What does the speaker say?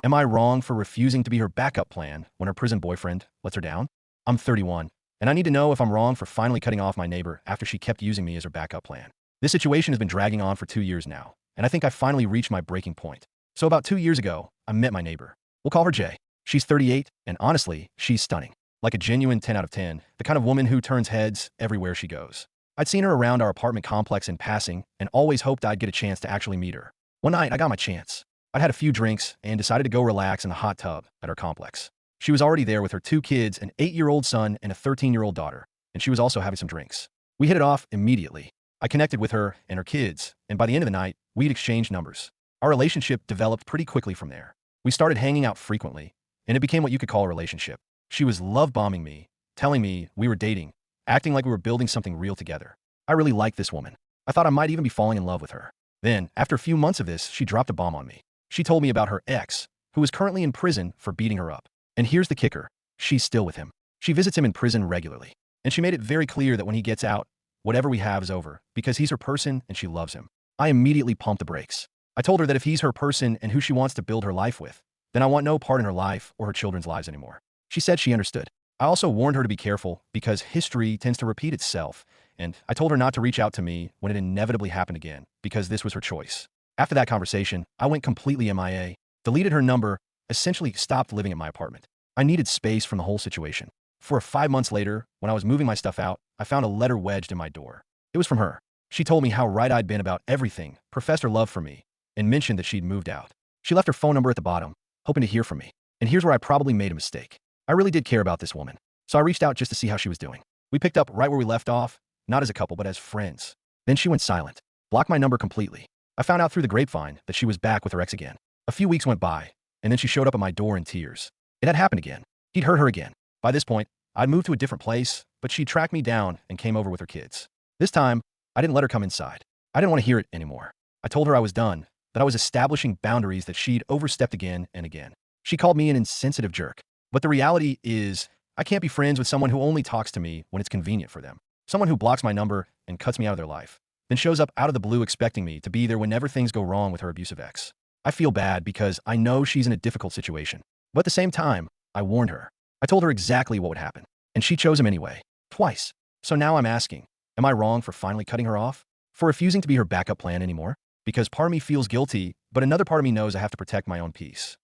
Am I wrong for refusing to be her backup plan when her prison boyfriend lets her down? I'm 31, and I need to know if I'm wrong for finally cutting off my neighbor after she kept using me as her backup plan. This situation has been dragging on for 2 years now, and I think I finally reached my breaking point. So about 2 years ago, I met my neighbor. We'll call her Jay. She's 38, and honestly, she's stunning. Like a genuine 10 out of 10, the kind of woman who turns heads everywhere she goes. I'd seen her around our apartment complex in passing and always hoped I'd get a chance to actually meet her. One night, I got my chance. I'd had a few drinks and decided to go relax in the hot tub at our complex. She was already there with her 2 kids, an 8-year-old son and a 13-year-old daughter, and she was also having some drinks. We hit it off immediately. I connected with her and her kids, and by the end of the night, we'd exchanged numbers. Our relationship developed pretty quickly from there. We started hanging out frequently, and it became what you could call a relationship. She was love-bombing me, telling me we were dating, acting like we were building something real together. I really liked this woman. I thought I might even be falling in love with her. Then, after a few months of this, she dropped a bomb on me. She told me about her ex, who is currently in prison for beating her up. And here's the kicker. She's still with him. She visits him in prison regularly. And she made it very clear that when he gets out, whatever we have is over, because he's her person and she loves him. I immediately pumped the brakes. I told her that if he's her person and who she wants to build her life with, then I want no part in her life or her children's lives anymore. She said she understood. I also warned her to be careful because history tends to repeat itself, and I told her not to reach out to me when it inevitably happened again, because this was her choice. After that conversation, I went completely MIA, deleted her number, essentially stopped living at my apartment. I needed space from the whole situation. 4 or 5 months later, when I was moving my stuff out, I found a letter wedged in my door. It was from her. She told me how right I'd been about everything, professed her love for me, and mentioned that she'd moved out. She left her phone number at the bottom, hoping to hear from me. And here's where I probably made a mistake. I really did care about this woman, so I reached out just to see how she was doing. We picked up right where we left off, not as a couple, but as friends. Then she went silent, blocked my number completely. I found out through the grapevine that she was back with her ex again. A few weeks went by, and then she showed up at my door in tears. It had happened again. He'd hurt her again. By this point, I'd moved to a different place, but she tracked me down and came over with her kids. This time, I didn't let her come inside. I didn't want to hear it anymore. I told her I was done, that I was establishing boundaries that she'd overstepped again and again. She called me an insensitive jerk. But the reality is, I can't be friends with someone who only talks to me when it's convenient for them. Someone who blocks my number and cuts me out of their life, then shows up out of the blue expecting me to be there whenever things go wrong with her abusive ex. I feel bad because I know she's in a difficult situation. But at the same time, I warned her. I told her exactly what would happen. And she chose him anyway. Twice. So now I'm asking, am I wrong for finally cutting her off? For refusing to be her backup plan anymore? Because part of me feels guilty, but another part of me knows I have to protect my own peace.